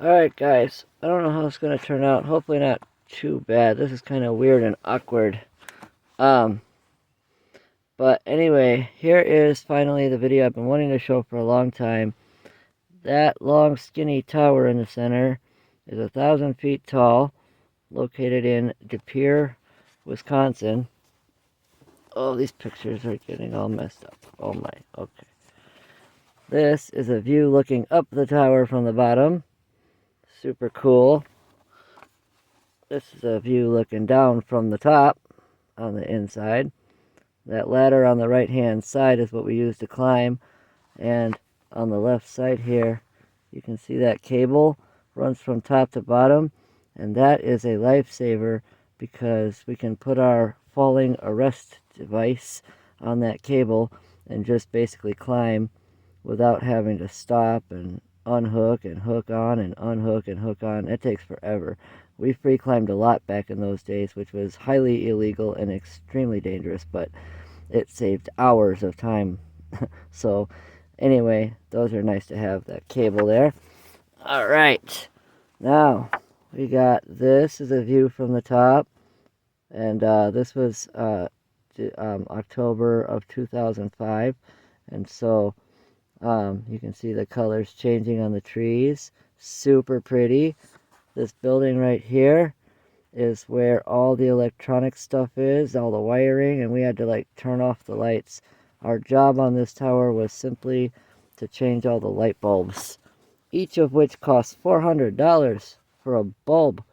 Alright guys, I don't know how it's going to turn out. Hopefully not too bad. This is kind of weird and awkward. Um, but anyway, here is finally the video I've been wanting to show for a long time. That long skinny tower in the center is 1,000 feet tall, located in De Pere, Wisconsin. Oh, these pictures are getting all messed up. Oh my, okay. This is a view looking up the tower from the bottom. Super cool. This is a view looking down from the top on the inside. That ladder on the right hand side is what we use to climb, and on the left side here you can see that cable runs from top to bottom, and that is a lifesaver because we can put our falling arrest device on that cable and just basically climb without having to stop and unhook and hook on and unhook and hook on. It takes forever. We free climbed a lot back in those days, which was highly illegal and extremely dangerous, but it saved hours of time. So anyway, those are nice to have, that cable there. All right, now we got, this is a view from the top, and this was October of 2005, and so you can see the colors changing on the trees. Super pretty. This building right here is where all the electronic stuff is, all the wiring, and we had to like turn off the lights. Our job on this tower was simply to change all the light bulbs, each of which costs $400 for a bulb.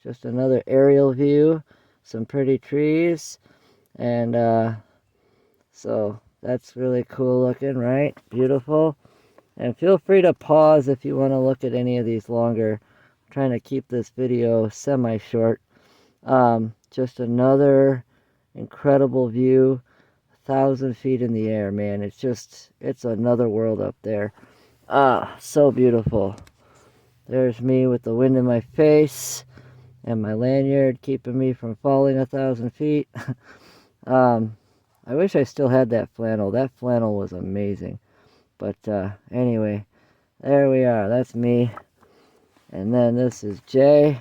Just another aerial view, some pretty trees, and so that's really cool looking, right? Beautiful. And feel free to pause if you want to look at any of these longer. I'm trying to keep this video semi-short. Just another incredible view. 1,000 feet in the air, man. It's another world up there. So beautiful. There's me with the wind in my face and my lanyard keeping me from falling 1,000 feet. I wish I still had that flannel. That flannel was amazing. But anyway, there we are. That's me. And then this is Jay,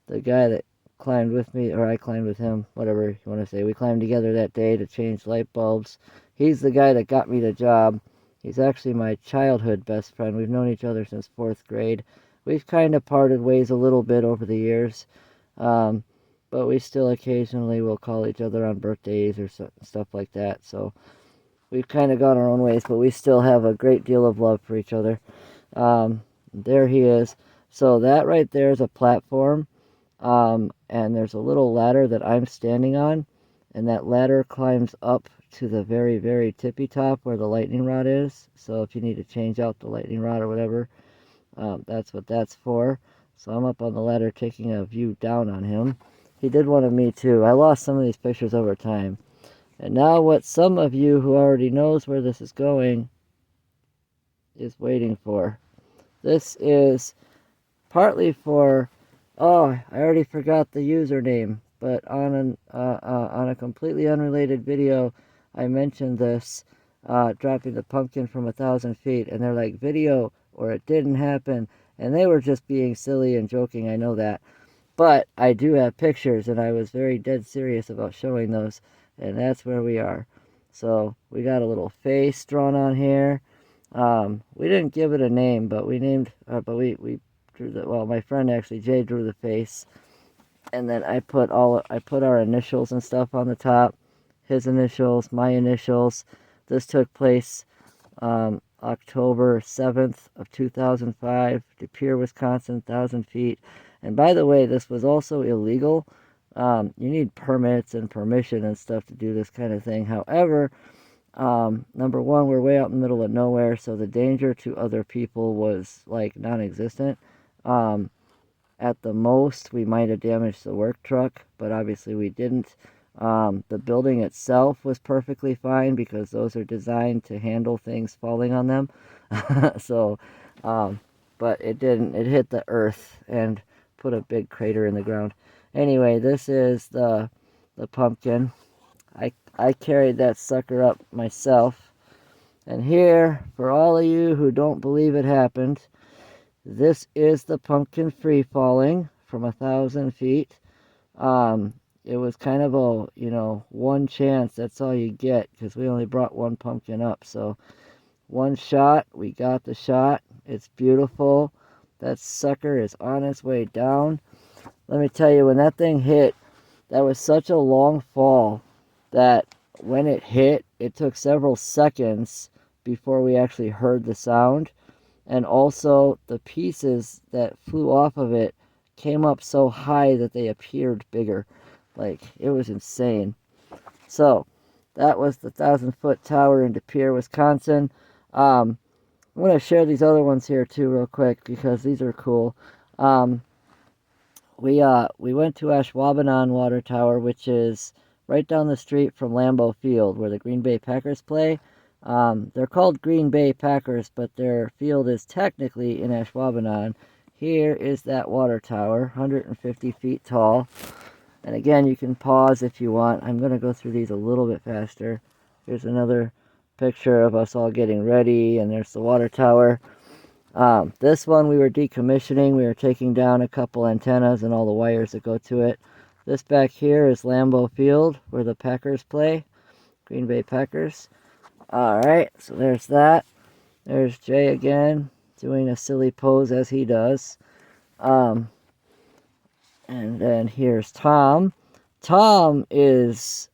the guy that climbed with me, or I climbed with him, whatever you want to say. We climbed together that day to change light bulbs. He's the guy that got me the job. He's actually my childhood best friend. We've known each other since 4th grade. We've kind of parted ways a little bit over the years. But we still occasionally will call each other on birthdays or stuff like that. So we've kind of gone our own ways, but we still have a great deal of love for each other. There he is. So that right there is a platform, and there's a little ladder that I'm standing on, and that ladder climbs up to the very, very tippy top where the lightning rod is. So if you need to change out the lightning rod or whatever, that's what that's for. So I'm up on the ladder taking a view down on him. He did one of me too. I lost some of these pictures over time. And now what some of you who already knows where this is going is waiting for. This is partly for, oh, I already forgot the username, but on a completely unrelated video, I mentioned this, dropping the pumpkin from 1,000 feet, and they're like, video, or it didn't happen, and they were just being silly and joking, I know that. But I do have pictures, and I was very dead serious about showing those, and that's where we are. So we got a little face drawn on here. We didn't give it a name, but we named, but we drew the, well, my friend actually, Jay, drew the face, and then I put our initials and stuff on the top, his initials, my initials. This took place October 7th of 2005, De Pere, Wisconsin, 1,000 feet. And by the way, this was also illegal. You need permits and permission and stuff to do this kind of thing. However, number one, we're way out in the middle of nowhere, so the danger to other people was like non-existent. At the most, we might have damaged the work truck, but obviously we didn't. The building itself was perfectly fine because those are designed to handle things falling on them. So, but it didn't. It hit the earth and put a big crater in the ground. Anyway, this is the pumpkin. I carried that sucker up myself. And here, for all of you who don't believe it happened, This is the pumpkin free falling from 1,000 feet. It was kind of a, one chance. That's all you get because we only brought one pumpkin up. So one shot, we got the shot. It's beautiful. That sucker is on its way down. Let me tell you, when that thing hit, that was such a long fall that when it hit, it took several seconds before we actually heard the sound. And also, the pieces that flew off of it came up so high that they appeared bigger. Like, it was insane. So, that was the 1,000-foot tower in De Pere, Wisconsin. I'm going to share these other ones here too real quick because these are cool. We went to Ashwaubenon Water Tower, which is right down the street from Lambeau Field, where the Green Bay Packers play. They're called Green Bay Packers, but their field is technically in Ashwaubenon. Here is that water tower, 150 feet tall. And again, you can pause if you want. I'm going to go through these a little bit faster. Here's another picture of us all getting ready, and there's the water tower. This one we were decommissioning. We were taking down a couple antennas and all the wires that go to it. This back here is Lambeau Field, where the Packers play, Green Bay Packers. Alright, so there's that. There's Jay again, doing a silly pose as he does. And then here's Tom. Tom is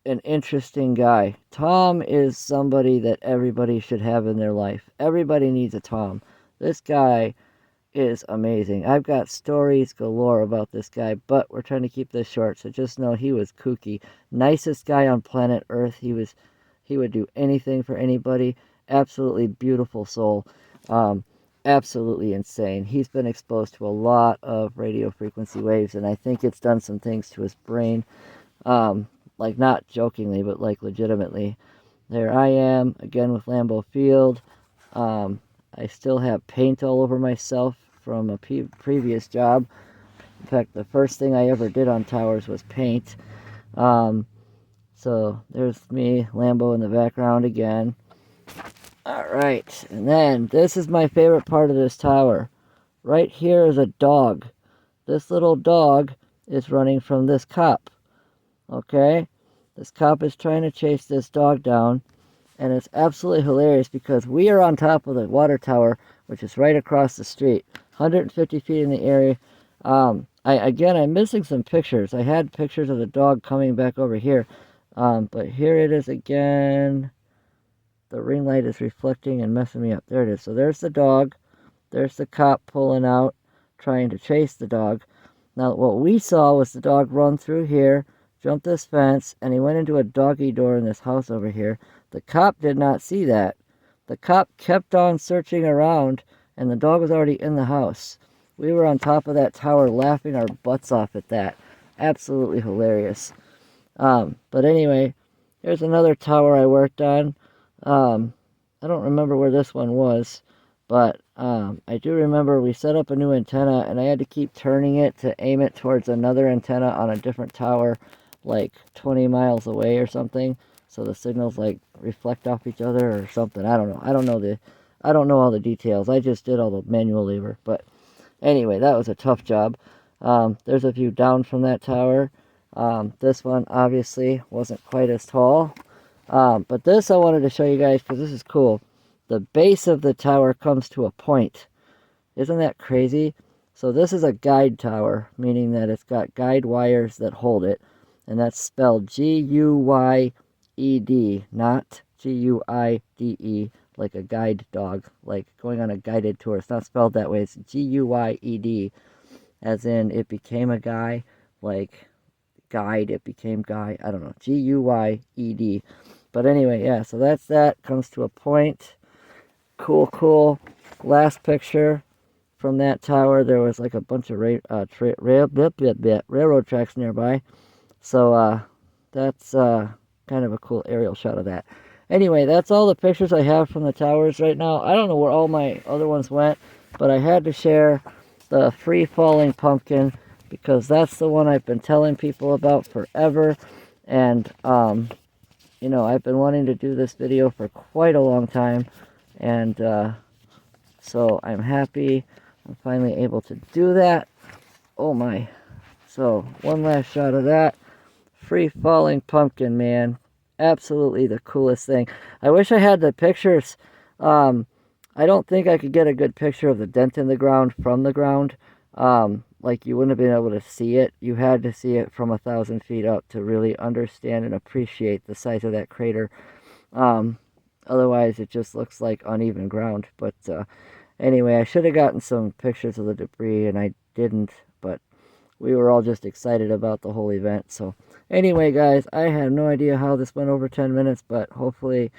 an interesting guy. Tom is somebody that everybody should have in their life. Everybody needs a Tom. This guy is amazing. I've got stories galore about this guy, but we're trying to keep this short, so just know he was kooky. Nicest guy on planet Earth. He would do anything for anybody. Absolutely beautiful soul. Absolutely insane. He's been exposed to a lot of radio frequency waves, and I think it's done some things to his brain. Like, not jokingly, but like legitimately. There I am, again with Lambeau Field. I still have paint all over myself from a previous job. In fact, the first thing I ever did on towers was paint. So there's me, Lambeau in the background again. Alright, and then this is my favorite part of this tower. Right here is a dog. This little dog is running from this cop. Okay? This cop is trying to chase this dog down. And it's absolutely hilarious because we are on top of the water tower, which is right across the street. 150 feet in the area. I'm missing some pictures. I had pictures of the dog coming back over here. But here it is again. The ring light is reflecting and messing me up. There it is. So there's the dog. There's the cop pulling out, trying to chase the dog. Now, what we saw was the dog run through here, jump this fence, and he went into a doggy door in this house over here. The cop did not see that. The cop kept on searching around, and the dog was already in the house. We were on top of that tower laughing our butts off at that. Absolutely hilarious. But anyway, here's another tower I worked on. I don't remember where this one was, but I do remember we set up a new antenna, and I had to keep turning it to aim it towards another antenna on a different tower, like 20 miles away or something, so the signals like reflect off each other or something. I don't know. I don't know all the details. I just did all the manual labor. But anyway, that was a tough job. There's a view down from that tower. This one obviously wasn't quite as tall. But this I wanted to show you guys because this is cool. The base of the tower comes to a point. Isn't that crazy? So this is a guide tower, meaning that it's got guide wires that hold it. And that's spelled G-U-Y-E-D, not G-U-I-D-E, like a guide dog, like going on a guided tour. It's not spelled that way. It's G-U-Y-E-D, as in it became a guy, like guide, it became guy. I don't know. G-U-Y-E-D. But anyway, yeah, so that's that. Comes to a point. Cool. Last picture from that tower. There was like a bunch of railroad tracks nearby. So that's kind of a cool aerial shot of that. Anyway, that's all the pictures I have from the towers right now. I don't know where all my other ones went, but I had to share the free falling pumpkin because that's the one I've been telling people about forever. And you know, I've been wanting to do this video for quite a long time, and so I'm happy I'm finally able to do that. Oh my. So, one last shot of that. Free falling pumpkin, man. Absolutely the coolest thing. I wish I had the pictures. I don't think I could get a good picture of the dent in the ground from the ground. Like you wouldn't have been able to see it. You had to see it from 1,000 feet up to really understand and appreciate the size of that crater. Otherwise, it just looks like uneven ground. But anyway, I should have gotten some pictures of the debris, and I didn't. But we were all just excited about the whole event. So anyway, guys, I have no idea how this went over 10 minutes, but hopefully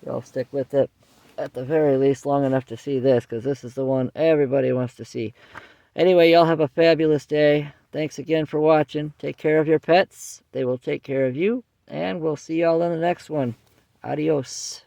y'all stick with it at the very least long enough to see this, because this is the one everybody wants to see. Anyway, y'all have a fabulous day. Thanks again for watching. Take care of your pets. They will take care of you. And we'll see y'all in the next one. Adios.